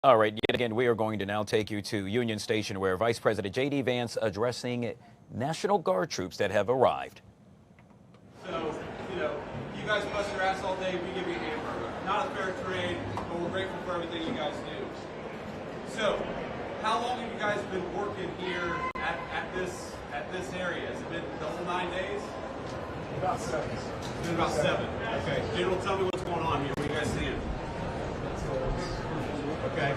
All right, yet again, we are going to now take you to Union Station, where Vice President J.D. Vance addressing National Guard troops that have arrived. So, you guys bust your ass all day, we give you a hamburger. Not a fair trade, but we're grateful for everything you guys do. So, how long have you guys been working here at this area? Has it been the whole 9 days? About 7. It's been about 7. Okay. General, tell me what's going on here. What are you guys seeing? Okay.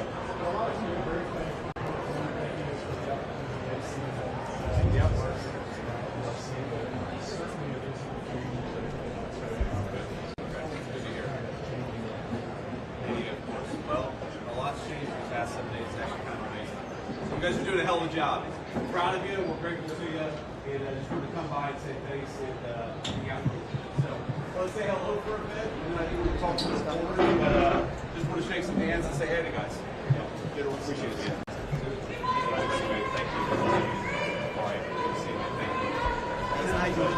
Yep. Well, a lot's changed in the past 7 days. It's actually kind of amazing. You guys are doing a hell of a job. We're proud of you. We're grateful to you. And I just wanted to come by and say thanks and hang out with you. So, let's say hello for a bit. And then I think we're talking to the board, but just want to shake some hands and say hey to you guys. Yeah, appreciate it. Thank you. All right, good to see you. Thank you. How you doing?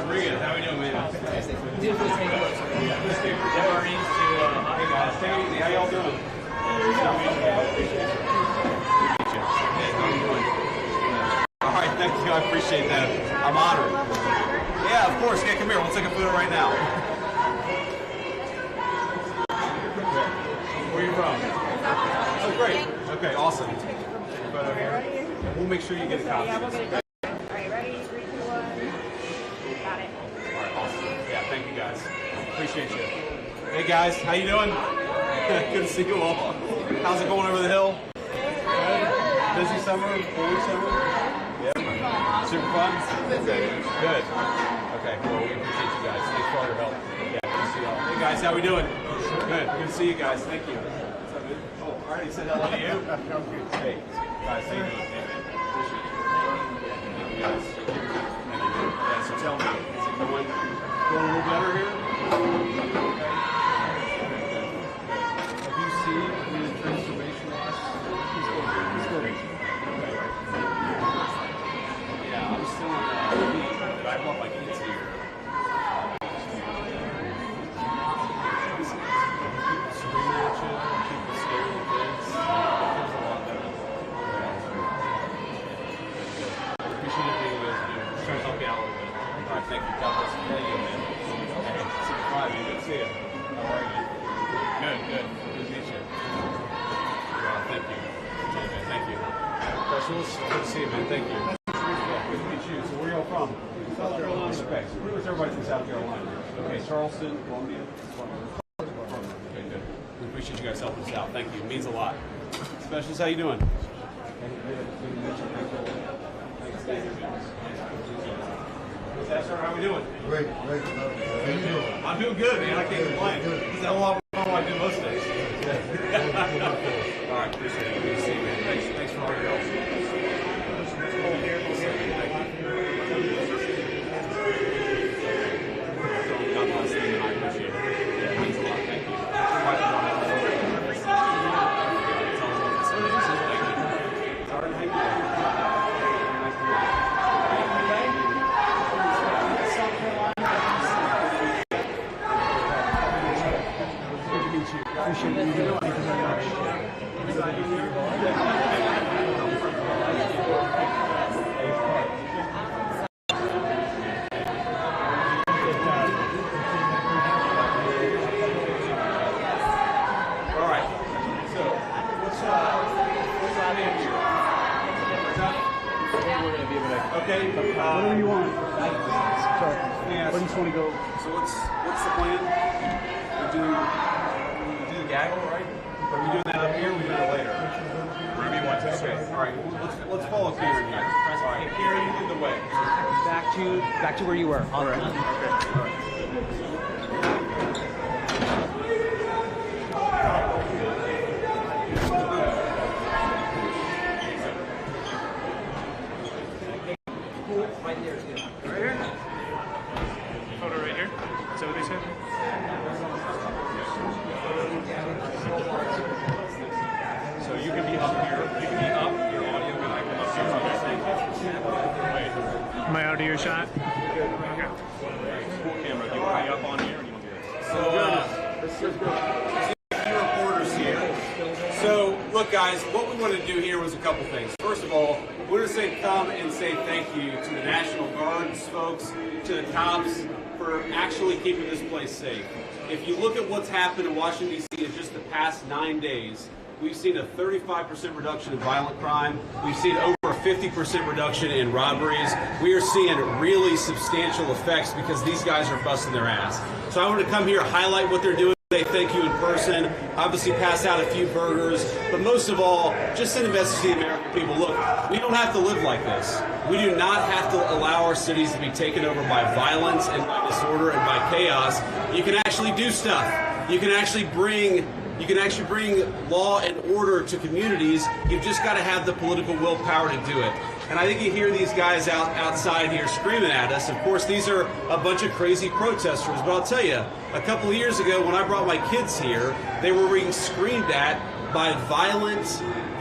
Regan, how we doing, man? Hey guys, how y'all doing? All right, thank you. I appreciate that. I'm honored. Yeah, of course. Yeah, come here. We'll take a photo right now. Where are you from? Oh, great. Okay, awesome. Take a photo here. We'll make sure you get a copy. Yeah, we'll get it. All right, ready? 3, 2, 1. Got it. All right, awesome. Yeah, thank you guys. Appreciate you. Hey guys, how you doing? Good to see you all. How's it going over the hill? Good. Busy summer? Full summer? Yeah. Super fun? Good. Okay, well, we appreciate you guys. Thanks for all your help. Yeah, good to see you all. Hey guys, how we doing? Good. Good to see you guys. Thank you. What's up, dude? Oh, I already said hello to you. Hey, guys, thank you. Appreciate it. Thank you guys. Yeah, so tell me, is it going a little better here? Have you seen the transformation last? He's good. Yeah, I'm still on the beat, but I want my kids here. People screaming at you, people scaring the kids. It feels a lot better. Appreciate everything you guys do. Just trying to help you out a little bit. All right, thank you. God bless you. Thank you, man. Good to see you. How are you? Good, good. Good to meet you. Thank you. Okay, man, thank you. Specialist, good to see you, man. Thank you. Yeah, good to meet you. So where are y'all from? South Carolina. Okay, so pretty much everybody's from South Carolina. Okay, Charleston, Columbia. Okay, good. We appreciate you guys helping us out. Thank you. It means a lot. Specialist, how you doing? Sir, how we doing? Great. How you doing? I'm doing good, man. I can't complain. This is a lot more fun than I do most days. All right, appreciate it. Good to see you, man. Thanks for all your help. God bless you, and I appreciate it. Yeah, it means a lot. Thank you. Appreciate you. Thank you very much. All right. So, what's our name here? Okay. Whatever you want. Sorry. I just want to go. So what's the plan? We do the gaggle, right? Are we doing that up here or are we doing it later? Wherever you want to. Okay. All right. Let's follow Kieran here. All right. Kieran, you lead the way. Back to where you were. All right. Okay. All right. Am I out of your shot? Cool camera. Do you want me up on here or do you want me to? So, a few reporters here. So, look, guys, what we wanted to do here was a couple things. First of all, we want to come and say thank you to the National Guard's folks, to the cops, for actually keeping this place safe. If you look at what's happened in Washington, D.C. in just the past 9 days, we've seen a 35% reduction in violent crime. We've seen over a 50% reduction in robberies. We are seeing really substantial effects because these guys are busting their ass. So I want to come here, highlight what they're doing, say thank you in person, obviously pass out a few burgers, but most of all, just send a message to the American people. Look, we don't have to live like this. We do not have to allow our cities to be taken over by violence and by disorder and by chaos. You can actually do stuff. You can actually bring law and order to communities. You've just got to have the political willpower to do it. And I think you hear these guys outside here screaming at us. Of course, these are a bunch of crazy protesters. But I'll tell you, a couple of years ago when I brought my kids here, they were being screamed at by violent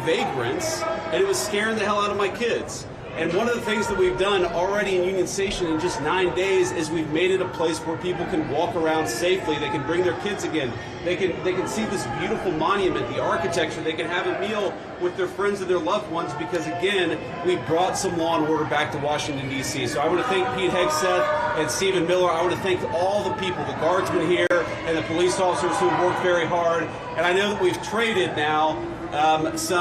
vagrants, and it was scaring the hell out of my kids. And one of the things that we've done already in Union Station in just 9 days is we've made it a place where people can walk around safely. They can bring their kids again. They can see this beautiful monument, the architecture. They can have a meal with their friends and their loved ones because, again, we brought some law and order back to Washington, D.C. So I want to thank Pete Hegseth and Stephen Miller. I want to thank all the people, the guardsmen here and the police officers who have worked very hard. And I know that we've traded now some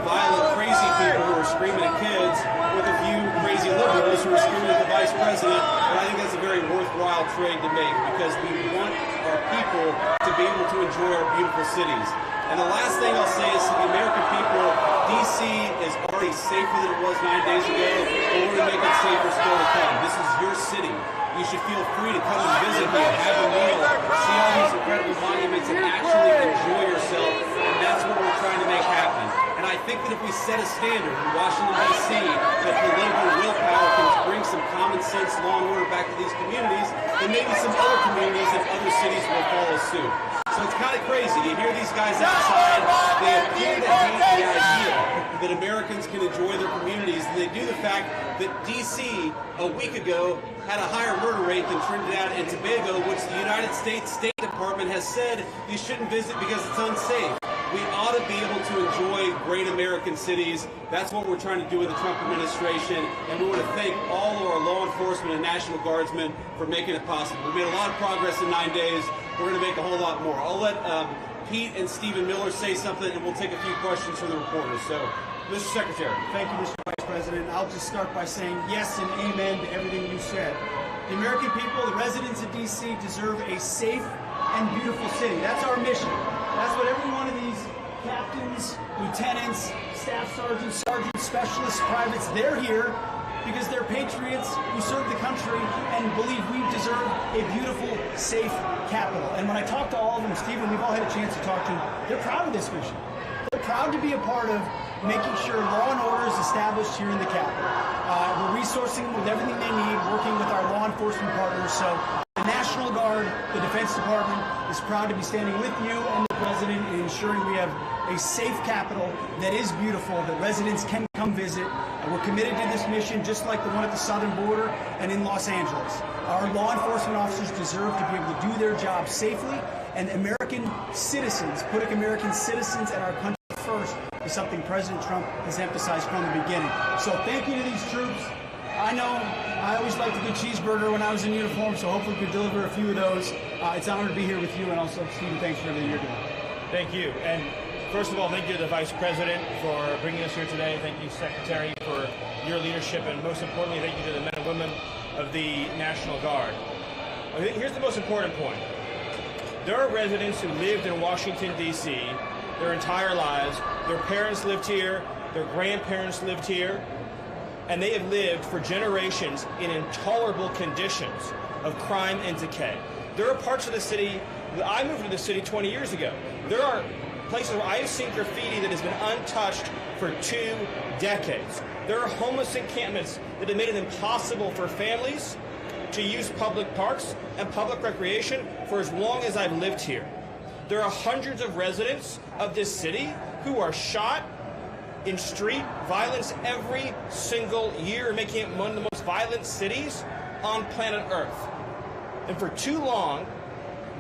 violent, crazy people who are screaming at kids with a few crazy liberals who are screaming at the vice president. And I think that's a very worthwhile trade to make because we want our people to be able to enjoy our beautiful cities. And the last thing I'll say is to the American people, D.C. is already safer than it was 9 days ago, but we're going to make it safer still to come. This is your city. You should feel free to come and visit here, have a meal, see all these incredible monuments, and actually enjoy yourself. And that's what we're trying to make happen. And I think that if we set a standard in Washington, D.C., that political willpower can bring some common sense law and order back to these communities, then maybe some other communities and other cities will follow suit. So it's kind of crazy. You hear these guys outside, they appear to hate the idea that Americans can enjoy their communities, and they do the fact that D.C. a week ago had a higher murder rate than Trinidad and Tobago, which the United States State Department has said you shouldn't visit because it's unsafe. We ought to be able to enjoy great American cities. That's what we're trying to do in the Trump administration, and we want to thank all of our law enforcement and National Guardsmen for making it possible. We made a lot of progress in 9 days. We're going to make a whole lot more. I'll let Pete and Stephen Miller say something, and we'll take a few questions from the reporters. So, Mr. Secretary. Thank you, Mr. Vice President. I'll just start by saying yes and amen to everything you said. The American people, the residents of D.C. deserve a safe and beautiful city. That's our mission. That's what every one of these captains, lieutenants, staff sergeants, specialists, privates, they're here because they're patriots who serve the country and believe we deserve a beautiful, safe capital. And when I talk to all of them, Stephen, we've all had a chance to talk to them, they're proud of this mission. They're proud to be a part of making sure law and order is established here in the Capitol. We're resourcing them with everything they need, working with our law enforcement partners. So the National Guard, the Defense Department is proud to be standing with you and the President in ensuring we have a safe Capitol that is beautiful, that residents can come visit. We're committed to this mission, just like the one at the southern border and in Los Angeles. Our law enforcement officers deserve to be able to do their job safely, and American citizens, putting American citizens and our country first is something President Trump has emphasized from the beginning. So thank you to these troops. I know I always liked a good cheeseburger when I was in uniform, so hopefully we can deliver a few of those. It's an honor to be here with you, and also, Stephen, thanks for everything you're doing. Thank you. And first of all, thank you to the Vice President for bringing us here today. Thank you, Secretary, for your leadership, and most importantly, thank you to the men and women of the National Guard. Here's the most important point. There are residents who lived in Washington, D.C. their entire lives. Their parents lived here. Their grandparents lived here. And they have lived for generations in intolerable conditions of crime and decay. There are parts of the city, I moved to the city 20 years ago. There are places where I have seen graffiti that has been untouched for 2 decades. There are homeless encampments that have made it impossible for families to use public parks and public recreation for as long as I've lived here. There are hundreds of residents of this city who are shot, in street violence every single year, making it one of the most violent cities on planet Earth. And for too long,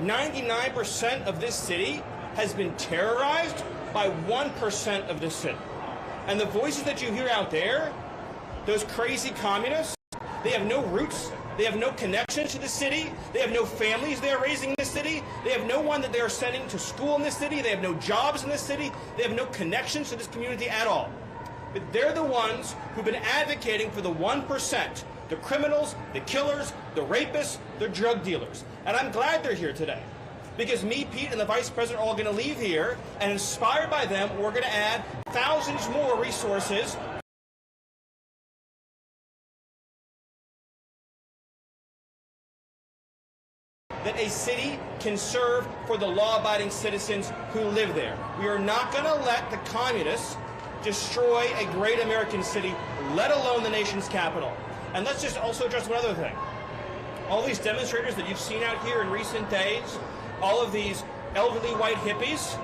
99% of this city has been terrorized by 1% of the city. And the voices that you hear out there, those crazy communists, they have no roots, they have no connections to the city, they have no families they are raising in this city, they have no one that they are sending to school in this city, they have no jobs in this city, they have no connections to this community at all. But they're the ones who've been advocating for the 1%, the criminals, the killers, the rapists, the drug dealers. And I'm glad they're here today. Because me, Pete, and the Vice President are all going to leave here, and inspired by them, we're going to add thousands more resources that a city can serve for the law-abiding citizens who live there. We are not going to let the communists destroy a great American city, let alone the nation's capital. And let's just also address one other thing. All these demonstrators that you've seen out here in recent days, all of these elderly white hippies,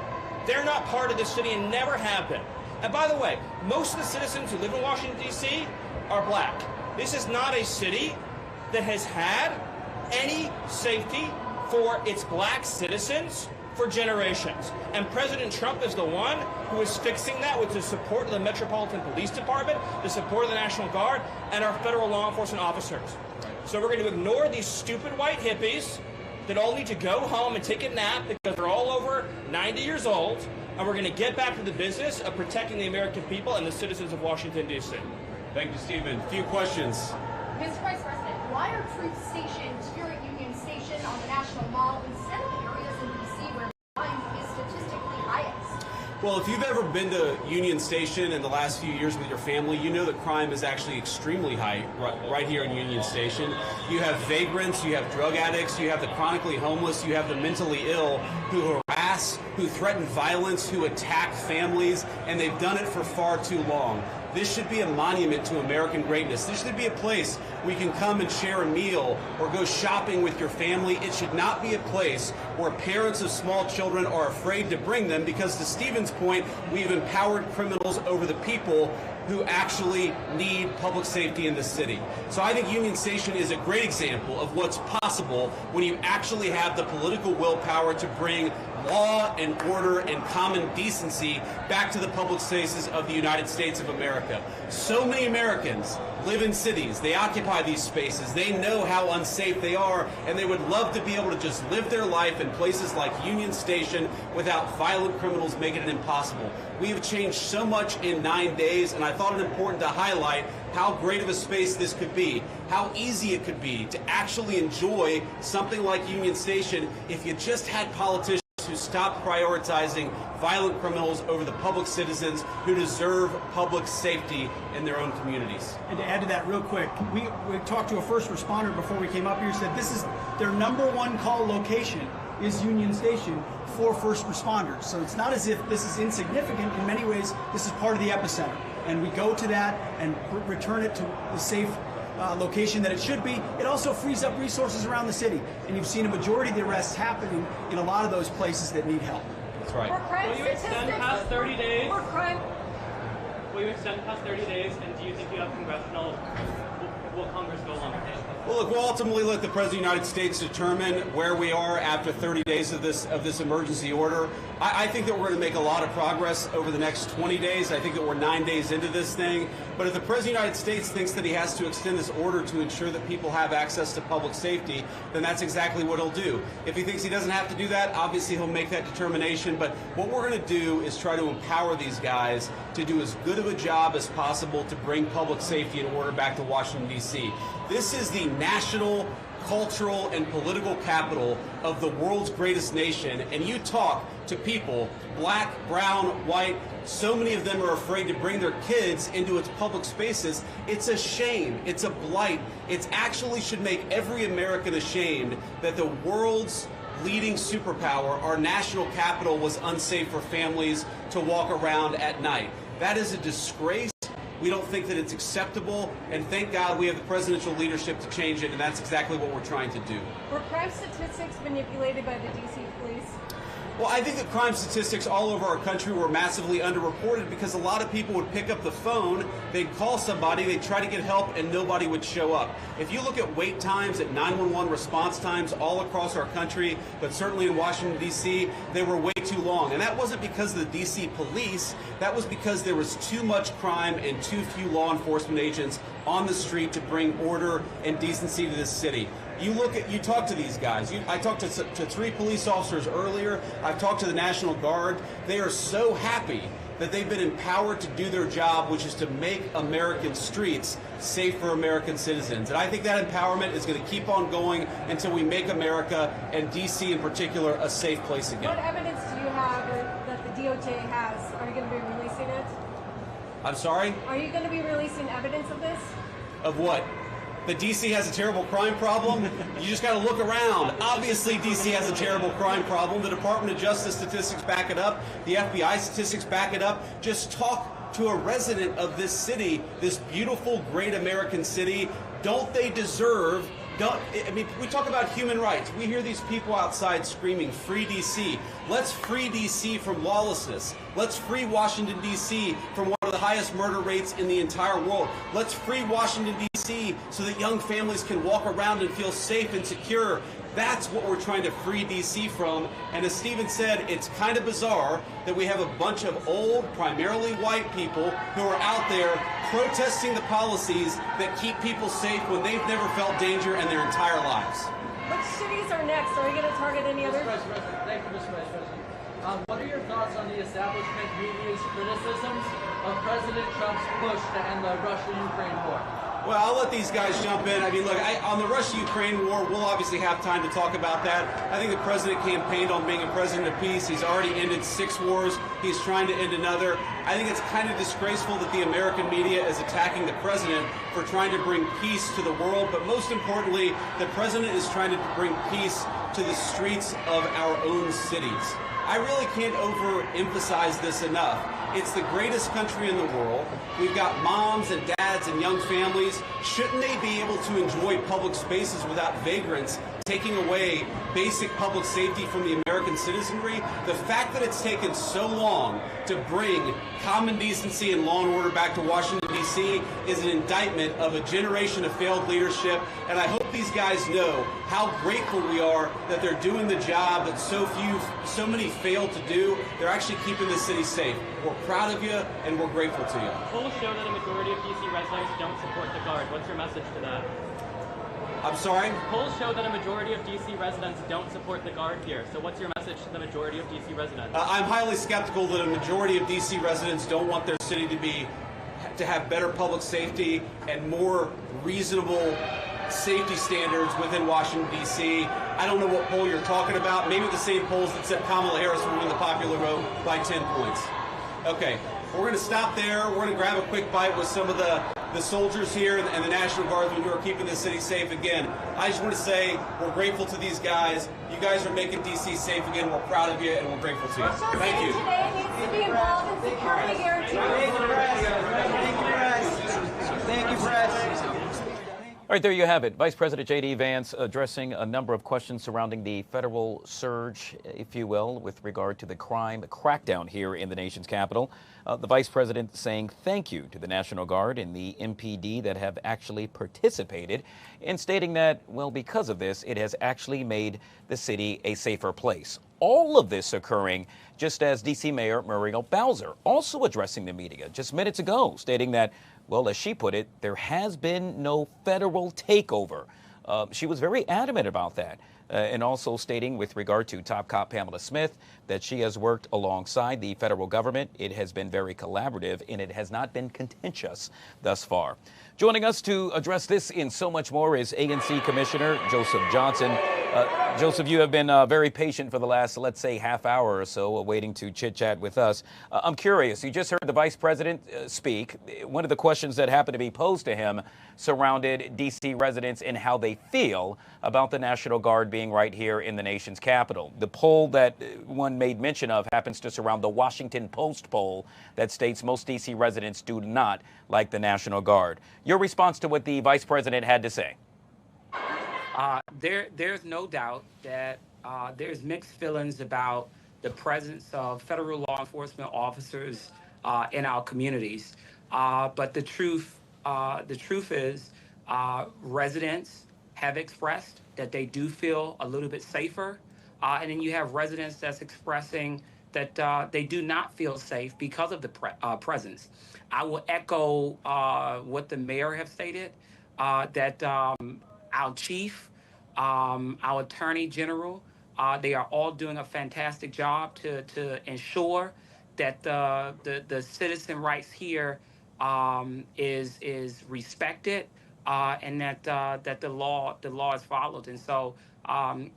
they're not part of this city and never have been. And by the way, most of the citizens who live in Washington, D.C. are black. This is not a city that has had any safety for its black citizens for generations. And President Trump is the one who is fixing that with the support of the Metropolitan Police Department, the support of the National Guard, and our federal law enforcement officers. So we're going to ignore these stupid white hippies that all need to go home and take a nap because they're all over 90 years old, and we're going to get back to the business of protecting the American people and the citizens of Washington, D.C. Thank you, Stephen. A few questions. Mr. Vice President, why are troops stationed here at Union Station on the National Mall instead of the areas in D.C. where crime is statistically highest? Well, if you've ever been to Union Station in the last few years with your family, you know that crime is actually extremely high right here in Union Station. You have vagrants, you have drug addicts, you have the chronically homeless, you have the mentally ill who harass, who threaten violence, who attack families, and they've done it for far too long. This should be a monument to American greatness. This should be a place where you can come and share a meal or go shopping with your family. It should not be a place where parents of small children are afraid to bring them because, to Stephen's point, we've empowered criminals over the people who actually need public safety in the city. So I think Union Station is a great example of what's possible when you actually have the political willpower to bring law and order and common decency back to the public spaces of the United States of America. So many Americans live in cities, they occupy these spaces, they know how unsafe they are, and they would love to be able to just live their life in places like Union Station without violent criminals making it impossible. We have changed so much in 9 days, and I thought it important to highlight how great of a space this could be, how easy it could be to actually enjoy something like Union Station if you just had politicians who stop prioritizing violent criminals over the public citizens who deserve public safety in their own communities. And to add to that real quick, we talked to a first responder before we came up here, said this is their #1 call location is Union Station for first responders. So it's not as if this is insignificant. In many ways, this is part of the epicenter. And we go to that and return it to the safe location that it should be. It also frees up resources around the city. And you've seen a majority of the arrests happening in a lot of those places that need help. That's right. Will you extend past 30 days? Or crime. Will you extend past 30 days, and do you think you have congressional, will Congress go along with it? Well, look, we'll ultimately let the President of the United States determine where we are after 30 days of this emergency order. I think that we're going to make a lot of progress over the next 20 days. I think that we're 9 days into this thing. But if the President of the United States thinks that he has to extend this order to ensure that people have access to public safety, then that's exactly what he'll do. If he thinks he doesn't have to do that, obviously he'll make that determination. But what we're going to do is try to empower these guys to do as good of a job as possible to bring public safety and order back to Washington, D.C. This is the national, cultural, and political capital of the world's greatest nation, and you talk to people, black, brown, white, so many of them are afraid to bring their kids into its public spaces. It's a shame. It's a blight. It actually should make every American ashamed that the world's leading superpower, our national capital, was unsafe for families to walk around at night. That is a disgrace. We don't think that it's acceptable, and thank God we have the presidential leadership to change it, and that's exactly what we're trying to do. Were crime statistics manipulated by the D.C. police? Well, I think that crime statistics all over our country were massively underreported because a lot of people would pick up the phone, they'd call somebody, they'd try to get help, and nobody would show up. If you look at wait times, at 911 response times all across our country, but certainly in Washington, D.C., they were way too long. And that wasn't because of the D.C. police, that was because there was too much crime and too few law enforcement agents on the street to bring order and decency to this city. You talk to these guys. I talked to 3 police officers earlier. I've talked to the National Guard. They are so happy that they've been empowered to do their job, which is to make American streets safe for American citizens. And I think that empowerment is going to keep on going until we make America, and D.C. in particular, a safe place again. What evidence do you have that the DOJ has? Are you going to be releasing it? I'm sorry? Are you going to be releasing evidence of this? Of what? That D.C. has a terrible crime problem? You just got to look around. Obviously, D.C. has a terrible crime problem. The Department of Justice statistics back it up. The FBI statistics back it up. Just talk to a resident of this city, this beautiful, great American city. Don't they deserve... we talk about human rights. We hear these people outside screaming, "Free D.C." Let's free D.C. from lawlessness. Let's free Washington, D.C. from one of the highest murder rates in the entire world. Let's free Washington, D.C. so that young families can walk around and feel safe and secure. That's what we're trying to free D.C. from. And as Stephen said, it's kind of bizarre that we have a bunch of old, primarily white people who are out there protesting the policies that keep people safe when they've never felt danger in their entire lives. Which cities are next? Are you going to target any other? Thank you, Mr. Vice President. What are your thoughts on the establishment media's criticisms of President Trump's push to end the Russia-Ukraine war? Well, I'll let these guys jump in. I mean, look, on the Russia-Ukraine war, we'll obviously have time to talk about that. I think the president campaigned on being a president of peace. He's already ended 6 wars. He's trying to end another. I think it's kind of disgraceful that the American media is attacking the president for trying to bring peace to the world. But most importantly, the president is trying to bring peace to the streets of our own cities. I really can't overemphasize this enough. It's the greatest country in the world. We've got moms and dads and young families. Shouldn't they be able to enjoy public spaces without vagrants taking away basic public safety from the American citizenry? The fact that it's taken so long to bring common decency and law and order back to Washington, D.C. is an indictment of a generation of failed leadership. And I hope these guys know how grateful we are that they're doing the job that so many failed to do. They're actually keeping the city safe. We're proud of you, and we're grateful to you. Polls show that a majority of D.C. residents don't support the Guard. What's your message to that? I'm sorry? Polls show that a majority of D.C. residents don't support the Guard here. So what's your message to the majority of D.C. residents? I'm highly skeptical that a majority of D.C. residents don't want their city to have better public safety and more reasonable safety standards within Washington, D.C. I don't know what poll you're talking about. Maybe the same polls that said Kamala Harris would win the popular vote by 10 points. Okay, we're going to stop there. We're going to grab a quick bite with some of the soldiers here and the National Guardsmen who are keeping this city safe again. I just want to say we're grateful to these guys. You guys are making D.C. safe again. We're proud of you, and we're grateful to you. Thank you. Today needs to be involved in security guarantees. Thank you, press. All right, there you have it. Vice President J.D. Vance addressing a number of questions surrounding the federal surge, if you will, with regard to the crime crackdown here in the nation's capital. The Vice President saying thank you to the National Guard and the MPD that have actually participated, and stating that, well, because of this, it has actually made the city a safer place. All of this occurring just as D.C. Mayor Muriel Bowser also addressing the media just minutes ago, stating that, well, as she put it, there has been no federal takeover. She was very adamant about that, and also stating with regard to top cop Pamela Smith that she has worked alongside the federal government. It has been very collaborative, and it has not been contentious thus far. Joining us to address this and so much more is ANC Commissioner Joseph Johnson. Joseph, you have been very patient for the last, let's say, half hour or so, waiting to chit-chat with us. I'm curious, you just heard the Vice President speak. One of the questions that happened to be posed to him surrounded D.C. residents and how they feel about the National Guard being right here in the nation's capital. The poll that one made mention of happens to surround the Washington Post poll that states most D.C. residents do not like the National Guard. Your response to what the Vice President had to say? There's no doubt that there's mixed feelings about the presence of federal law enforcement officers in our communities. But the truth is, residents have expressed that they do feel a little bit safer, and then you have residents that's expressing that they do not feel safe because of the presence. I will echo what the mayor have stated, that our chief, our attorney general, they are all doing a fantastic job to ensure that the citizen rights here is respected, and that the law is followed. And so to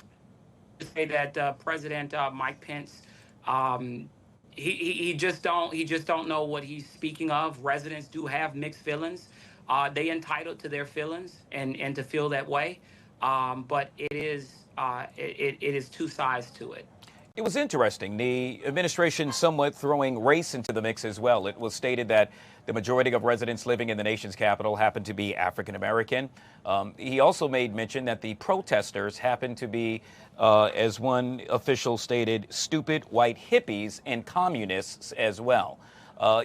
say that President Mike Pence, he just don't know what he's speaking of. Residents do have mixed feelings. They entitled to their feelings and to feel that way. But it is two sides to it. It was interesting. The administration somewhat throwing race into the mix as well. It was stated that the majority of residents living in the nation's capital happen to be African American. He also made mention that the protesters happen to be, as one official stated, stupid white hippies and communists as well.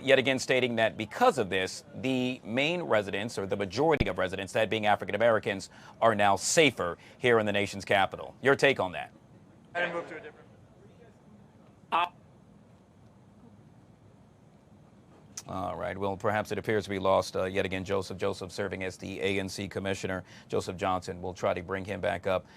Yet again stating that because of this, the main residents, or the majority of residents, that being African Americans, are now safer here in the nation's capital. Your take on that? And move to a different. All right. Well, perhaps it appears we lost yet again Joseph serving as the ANC commissioner. Joseph Johnson. We'll try to bring him back up.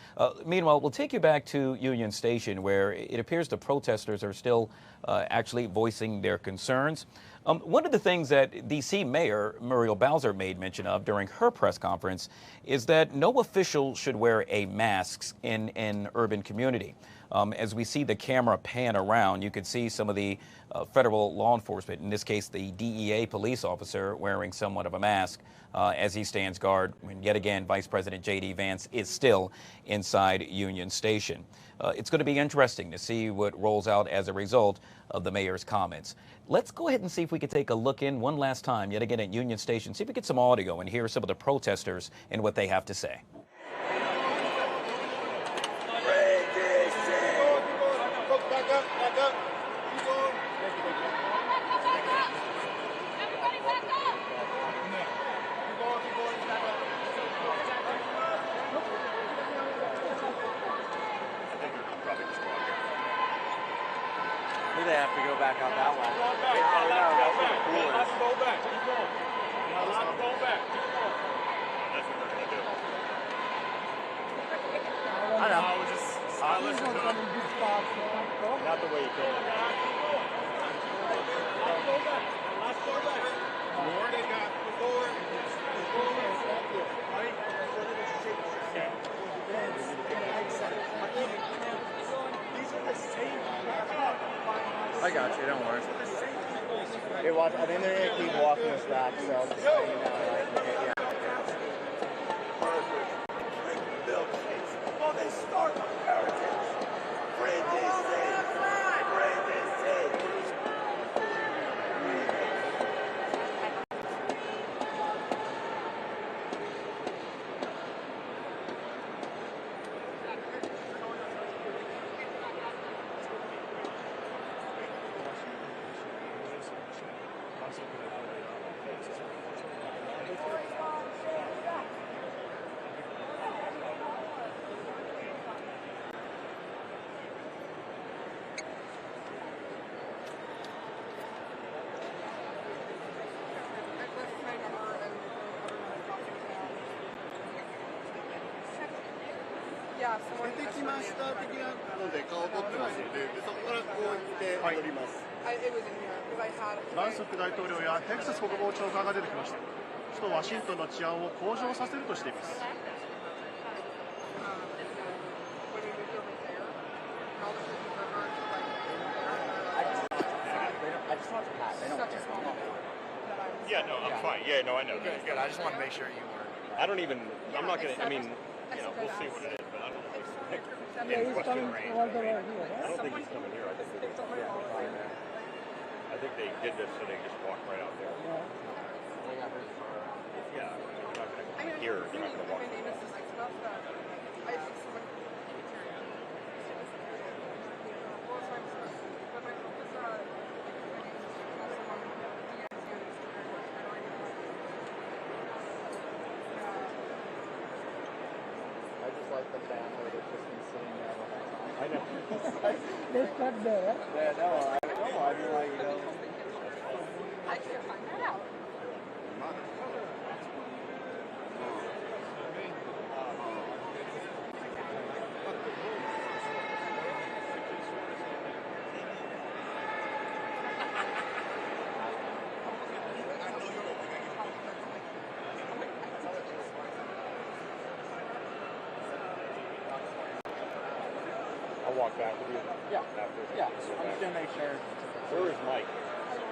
Meanwhile, we'll take you back to Union Station, where it appears the protesters are still actually voicing their concerns. One of the things that D.C. Mayor Muriel Bowser made mention of during her press conference is that no official should wear a mask in an urban community. As we see the camera pan around, you can see some of the federal law enforcement, in this case the DEA police officer, wearing somewhat of a mask as he stands guard when yet again Vice President J.D. Vance is still inside Union Station. It's going to be interesting to see what rolls out as a result of the mayor's comments. Let's go ahead and see if we can take a look in one last time yet again at Union Station, see if we get some audio and hear some of the protesters and what they have to say. They have to go back out that way. Let's go back. Keep going. Let's go back. Keep going. That's what we're going to do. I know. I listen to him. Not the way you feel. Let's go back. Let's go back. More they got before. Right? Yeah. These are the same. I got you, don't worry. Hey, watch, I think they're going to keep walking us back, so just so you know, like, yeah. Well, they start with heritage. Free DC! Free DC!出てきました的なので顔を取ってますので、そこからこう行って戻ります。バンス副大統領やヘクサス国防長官が出てきました。首都ワシントンの治安を向上させるとしています。Yeah, no, I'm fine. Yeah, no, I know. Good, good. I just want to make sure you were. I don't even, I'm not going to, I mean, you know, we'll see what it is, but I don't know if it's in question range. I don't think he's coming here. I think they did this so they just walked right out there. Yeah, you're not going to come here. You're not going to walk. like the family that's just been sitting there the whole time. I know. They're stuck there. Yeah, no, I know. I mean, like, you know. I can't find that out. I'll walk back with you. Yeah. After. Yeah. I'm just gonna make sure. Where is Mike?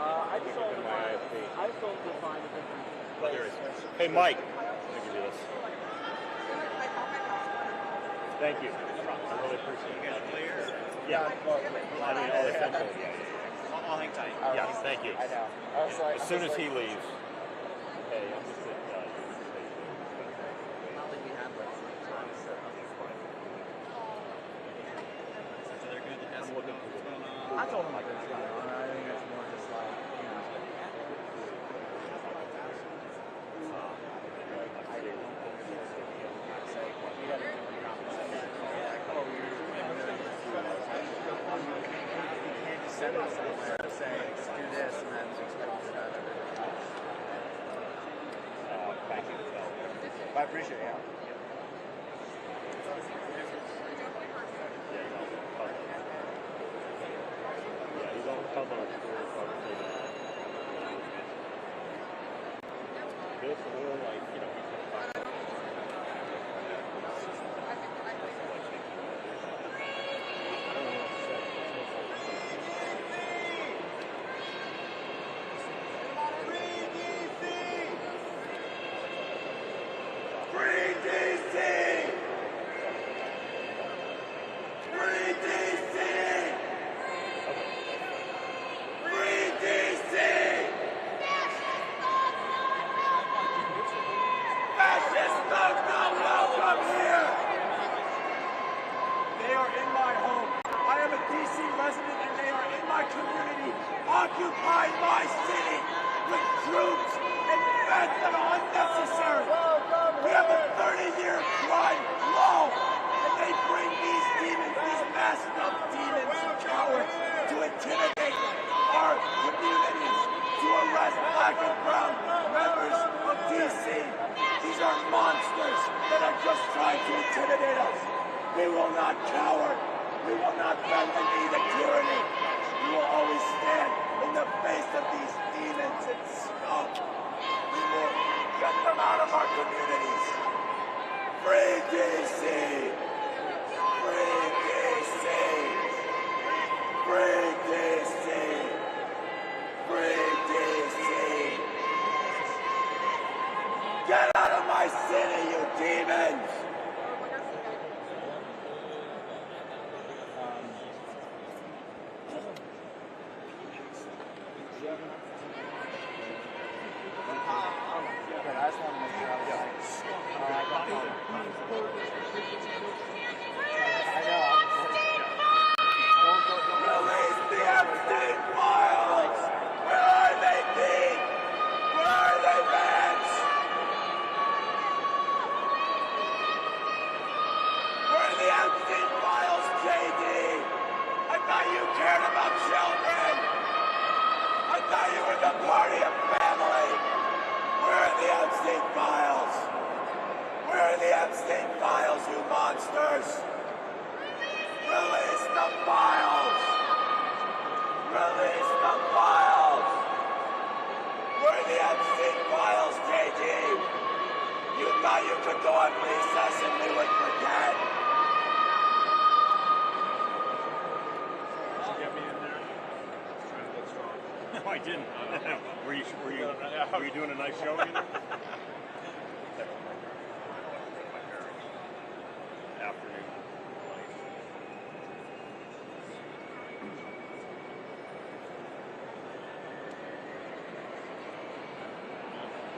I told him to find a different place. There is. Hey, Mike. Let me give you this. Thank you. I really appreciate it. You guys clear? Yeah. Well, I mean, all essential. I'll hang tight. Yes, thank you. I know. I was like, as soon as he leaves. Hey, I'm just at Not like we had like some time set up. So they're good to ask what's going on. I told him like what's going on. I think it's more just like, you know. I do. We had a good conversation. You can't just send us somewhere and say, do this, and then expect to do that. Thank you. I appreciate it. This or like, you know, occupy my city with troops and feds that are unnecessary. We have a 30-year crime law, and they bring these demons, these masked up demons and cowards, to intimidate our communities, to arrest black and brown members of D.C. These are monsters that are just trying to intimidate us. We will not cower. We will not bend the knee to tyranny. We will always stand in the face of these demons and scum. We will get them out of our communities. Free DC! Free DC! Free DC! Free DC! Get out of my city, you demons! I just wanted to make sure I was Release the Epstein files! Where are they, Pete? Where are they, Vance? Where are the Epstein files, J.D.? I thought you cared about children. I thought you were the party of family. Where are the Epstein files? Where are the Epstein files, you monsters? Release the files! Release the files! Where are the Epstein files, J.D.? You thought you could go on recess and we would forget. Did you get me in there? Trying to look strong. No, I didn't. Were you doing a nice show either? Afternoon.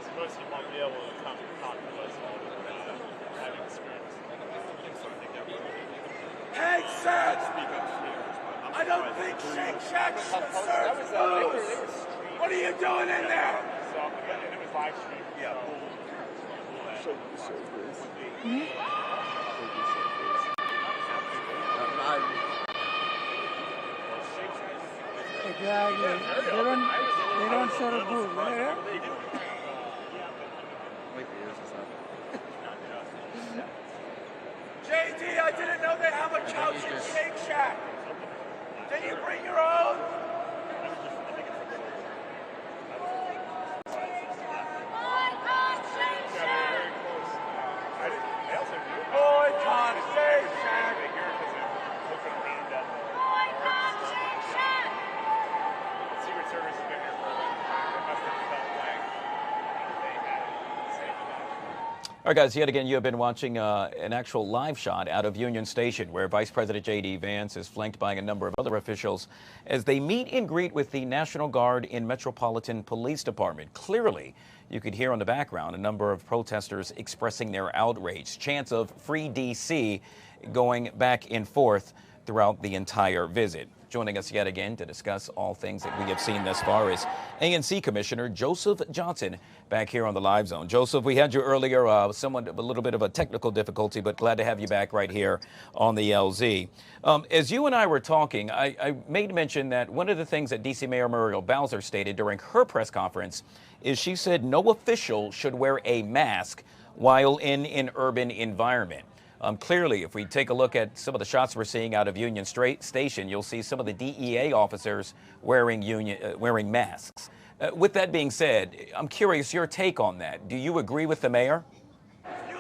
Suppose you won't be able to come talk to us all without having scripts. Hegseth! I don't think Shake Shack serves booze! What are you doing in there? So, and it was live streamed. Yeah. Exactly. They don't show the booth. Yeah? JD, I didn't know they have a couch and Shake Shack. Did you bring your own? Boycott Shake Shack. Secret Service has been here for a long time. It must have felt like they had the same amount. All right, guys, yet again, you have been watching an actual live shot out of Union Station, where Vice President J.D. Vance is flanked by a number of other officials as they meet and greet with the National Guard and Metropolitan Police Department. Clearly, you could hear on the background a number of protesters expressing their outrage, chants of Free D.C. going back and forth throughout the entire visit. Joining us yet again to discuss all things that we have seen thus far is ANC Commissioner Joseph Johnson back here on the Live Zone. Joseph, we had you earlier, a little bit of a technical difficulty, but glad to have you back right here on the LZ. As you and I were talking, I made mention that one of the things that D.C. Mayor Muriel Bowser stated during her press conference is she said no official should wear a mask while in an urban environment. Clearly, if we take a look at some of the shots we're seeing out of Union Station, you'll see some of the DEA officers wearing masks. With that being said, I'm curious your take on that. Do you agree with the mayor?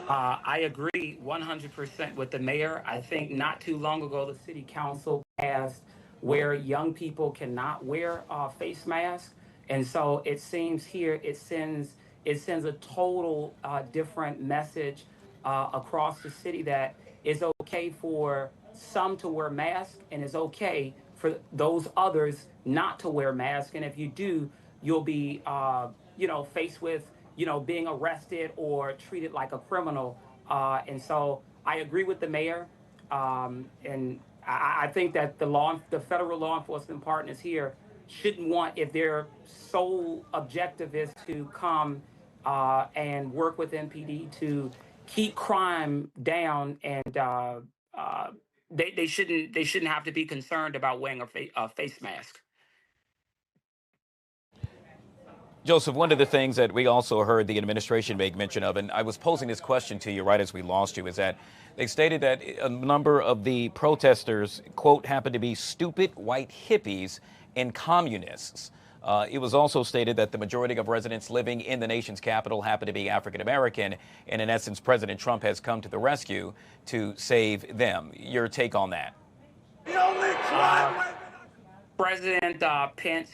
I agree 100% with the mayor. I think not too long ago, the city council passed where young people cannot wear face masks. And so it seems here it sends a total different message across the city that it's okay for some to wear masks and it's okay for those others not to wear masks. And if you do, you'll be, faced with, being arrested or treated like a criminal. And so I agree with the mayor. And I think that the federal law enforcement partners here shouldn't want, if their sole objective is to come and work with MPD to keep crime down, and they shouldn't have to be concerned about wearing a face mask. Joseph, one of the things that we also heard the administration make mention of, and I was posing this question to you right as we lost you, is that they stated that a number of the protesters, quote, happened to be stupid white hippies and communists. It was also stated that the majority of residents living in the nation's capital happen to be African American, and in essence, President Trump has come to the rescue to save them. Your take on that? President Pence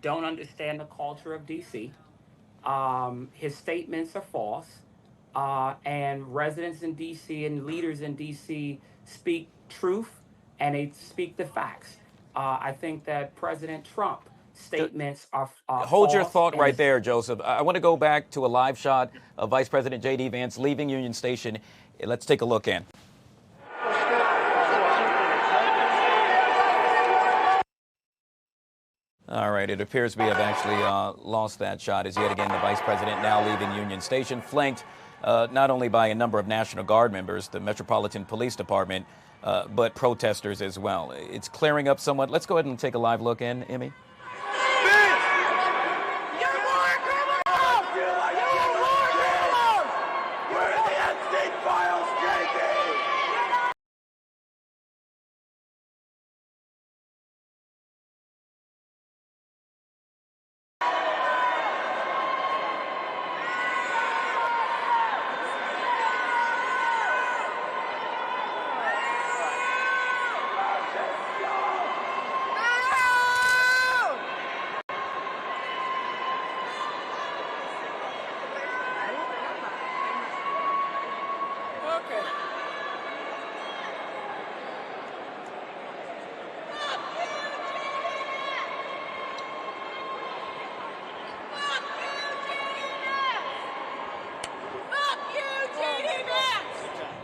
don't understand the culture of D.C. His statements are false, and residents in D.C. and leaders in D.C. speak truth, and they speak the facts. I think that President Trump statements are hold your thought right there, Joseph. I want to go back to a live shot of Vice President J.D. Vance leaving Union Station. Let's take a look in. All right, it appears we have actually lost that shot as yet again the Vice President now leaving Union Station, flanked not only by a number of National Guard members, the Metropolitan Police Department, but protesters as well. It's clearing up somewhat. Let's go ahead and take a live look in, Emmy.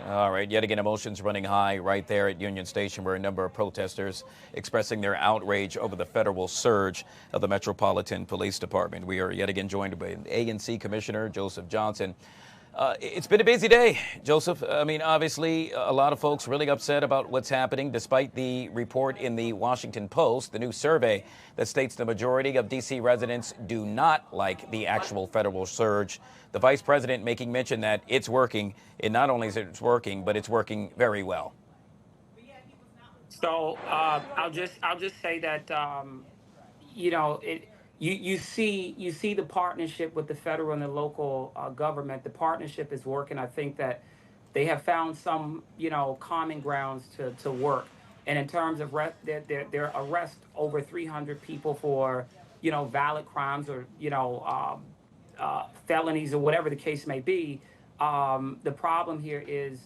All right, yet again, emotions running high right there at Union Station, where a number of protesters expressing their outrage over the federal surge of the Metropolitan Police Department. We are yet again joined by ANC Commissioner Joseph Johnson. It's been a busy day, Joseph. I mean, obviously, a lot of folks really upset about what's happening, despite the report in the Washington Post, the new survey that states the majority of D.C. residents do not like the actual federal surge. The vice president making mention that it's working. And not only is it working, but it's working very well. So I'll just say that you see the partnership with the federal and the local government. The partnership is working. I think that they have found some common grounds to work. And in terms of their arrest over 300 people for valid crimes or felonies or whatever the case may be. The problem here is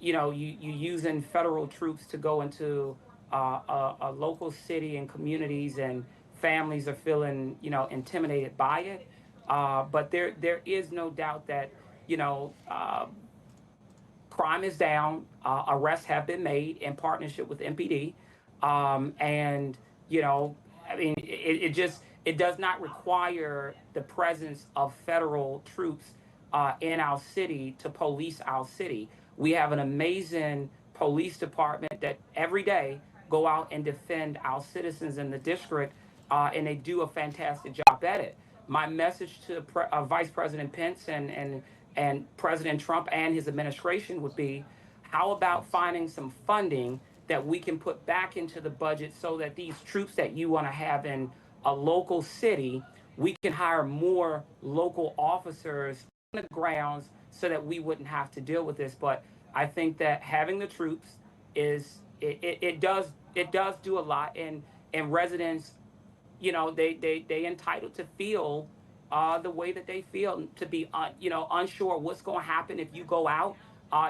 you using federal troops to go into a local city and communities, and families are feeling intimidated by it. But there is no doubt that crime is down. Arrests have been made in partnership with MPD, and I mean it does not require the presence of federal troops in our city to police our city. We have an amazing police department that every day go out and defend our citizens in the district, and they do a fantastic job at it. My message to Vice President Pence and President Trump and his administration would be, how about finding some funding that we can put back into the budget so that these troops that you want to have in a local city, we can hire more local officers on the grounds so that we wouldn't have to deal with this. But I think that having the troops it does do a lot, and residents, they entitled to feel the way that they feel, to be unsure what's going to happen if you go out,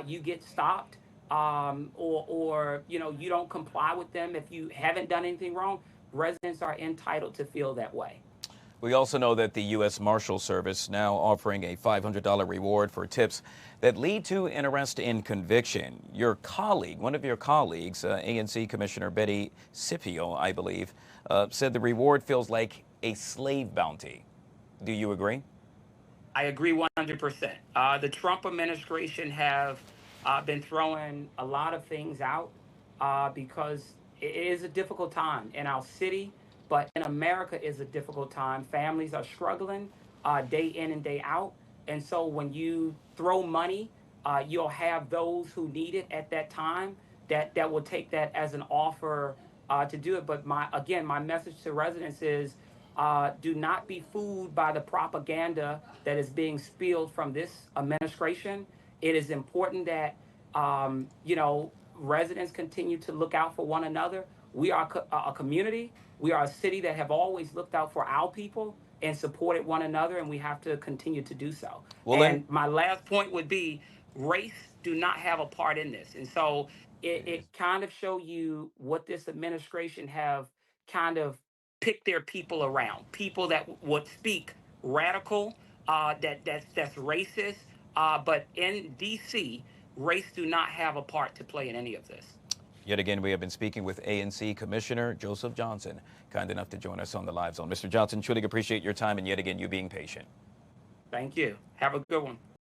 you get stopped, or you don't comply with them if you haven't done anything wrong. Residents are entitled to feel that way. We also know that the U.S. Marshal Service now offering a $500 reward for tips that lead to an arrest and conviction. Your colleague, one of your colleagues, ANC Commissioner Betty Scipio, I believe, said the reward feels like a slave bounty. Do you agree? I agree 100%. The Trump administration have been throwing a lot of things out because it is a difficult time in our city. But in America is a difficult time. Families are struggling day in and day out. And so when you throw money, you'll have those who need it at that time that will take that as an offer to do it. But my message to residents is do not be fooled by the propaganda that is being spilled from this administration. It is important that, residents continue to look out for one another. We are a community. We are a city that have always looked out for our people and supported one another, and we have to continue to do so. Well, and my last point would be, race do not have a part in this. And so it kind of show you what this administration have kind of picked their people around. People that would speak radical, that's racist, but in D.C., race do not have a part to play in any of this. Yet again, we have been speaking with ANC Commissioner Joseph Johnson, kind enough to join us on the Live Zone. Mr. Johnson, truly appreciate your time, and yet again, you being patient. Thank you. Have a good one.